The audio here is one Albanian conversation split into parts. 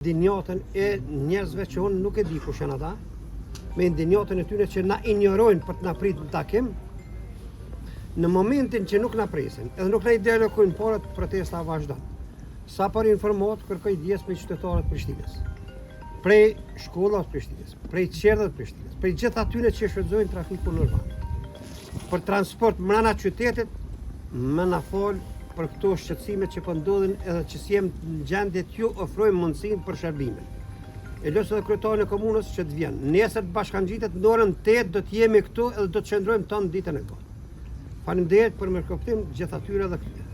Dinjatën e njerëzve që unë nuk e di kush janë ata, me dinjatën e tyre që na injorojnë për të na pritur në takim, në momentin që nuk na presin, edhe nuk na i delegojnë parët, protesta vazhdon. Sa për informat, kërkoj ndjes prej qytetarët Prishtinës, prej shkollat Prishtinës, prej qerdhët Prishtinës, prej gjithë atyre që shfrytëzojnë trafikun urban. Për transport mbrana qytetit, më na fol për këto shqetësime që po ndodhin edhe që si jem në gjendje t'ju ofrojmë mundësinë për shërbimin. E lësë edhe kryetarin e komunës që të vjen. Nesër të bashkangjitet në orën 8 do të jemi këtu edhe do të qëndrojmë tonë ditën e kotë. Faleminderit për mirëkuptim gjithë atyre dhe këtyre.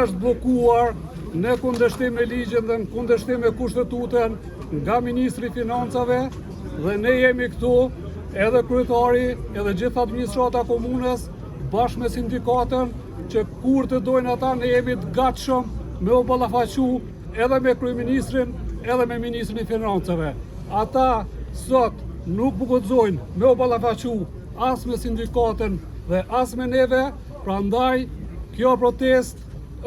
Është blokuar në kundërshtim me ligjin dhe në kundërshtim me kushtetutën nga Ministri i Financave dhe ne jemi këtu edhe kryetari edhe gjithë administrata komunës bashkë me sindikatën që kur të dojnë ata ne jemi të gatshëm me u ballafaqu edhe me kryeministrin edhe me ministrin e financave. Ata sot nuk guxojnë me u ballafaqu as me sindikatën dhe as me neve, prandaj kjo protest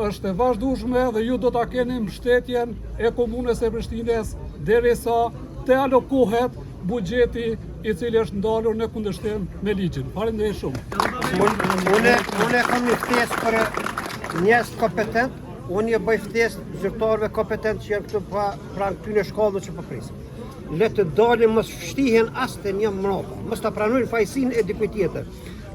është e vazhdueshme dhe ju do ta keni mbështetjen e komunës së Prishtinës derisa të alokohet buxheti i cili është ndalur në kundërshtim me ligjin. Faleminderit shumë. Unë kam një ftesë për njerëz kompetent, unë e bëj ftesë zyrtarëve kompetent që janë këtu pranë këtyre shkollave që po presin. Le të dalin, mos fshtihen as te një mbrapa, mos ta pranojnë fajsinë e dikujt tjetër.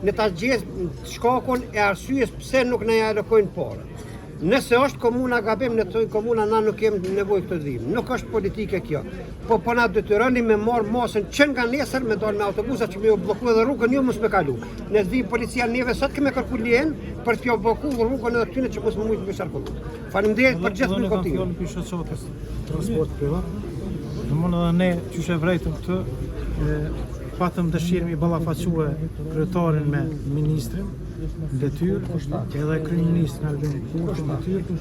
Ne ta gjejmë shkakun e arsyes pse nuk na alokojnë parë. Nëse është komuna gabim, në të komuna na nuk kemi nevojë këtë dhim. Nuk është politike kjo. Po na detyroni me marr masën që nga nesër me dalë me autobusa që më u bllokuar edhe rrugën jo mos me kalu. Ne vim policia neve sot kemë kërku lehen për t'ju bllokuar rrugën edhe këtyre që mos më mujt me sharkull. Faleminderit për gjithë mirëkuptimin. Për shoqatës transport privat. Domthonë edhe ne që e vrejtëm këtë patëm dëshirë me ballafaque kryetarin me ministrin detyrë, edhe kryeministrin Albin Kurthi detyrë,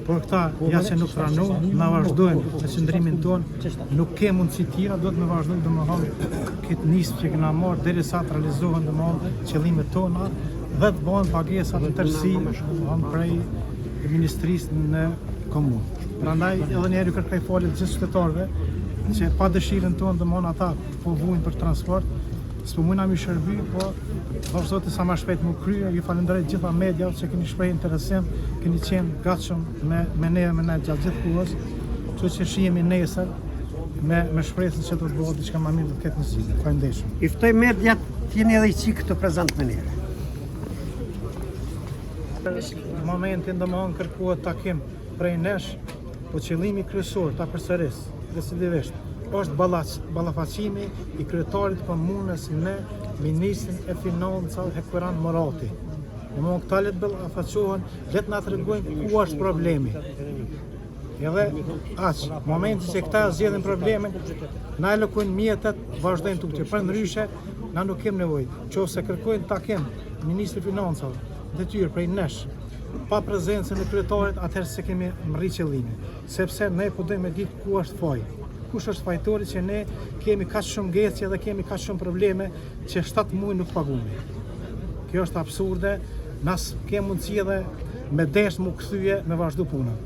por këta ja që nuk pranojnë, na vazhdojnë me qëndrimin tonë, nuk ke mundësi tjera, do të me vazhdojnë domethënë këtë nismë që kena marrë derisa të realizohen domethënë qëllimet tona dhe të bëhen pagesa të tërësi domethënë prej ministrisë në komunë. Prandaj edhe një herë kërkoj falje të gjithë qytetarëve që pa dëshirën tonë domethënë ata po vujnë për transport, s'po mundna mi shërby, po vazhdojtë sa më shpejt më krye. Ju falenderoj gjitha mediat që keni shprehë interesim, keni qenë gatshëm me ne gjatë gjithë kohës, kështu që shihemi nesër me shpresën që do të bëhet diçka më mirë do të ketë nësi. Faleminderit. I ftoj mediat të jeni edhe i çik të prezant me ne. Në momentin domethënë kërkohet takim prej nesh, po qëllimi kryesor ta përsëris recidivisht është ballafaqimi i kryetarit të komunës me ministrin e financave Hekuran Morati. Në këta le të ballafaqohen, le të na tregojnë ku është problemi. Edhe aq, momenti që këta zgjedhin problemin, na alokojnë mjetet, vazhdojnë tukë. Përndryshe, na nuk kemi nevojë. Nëse kërkojnë takim ministri i financave, detyrë prej nesh, pa prezencën e kryetarit, atëherë se kemi mri qëllimin, sepse ne po dojmë ditë ku është faji. Kush është fajtori që ne kemi kaq shumë ngecje dhe kemi kaq shumë probleme që 7 muaj nuk paguami. Kjo është absurde, nas kemi mundësi edhe me desh mu kthye me vazhdu punën.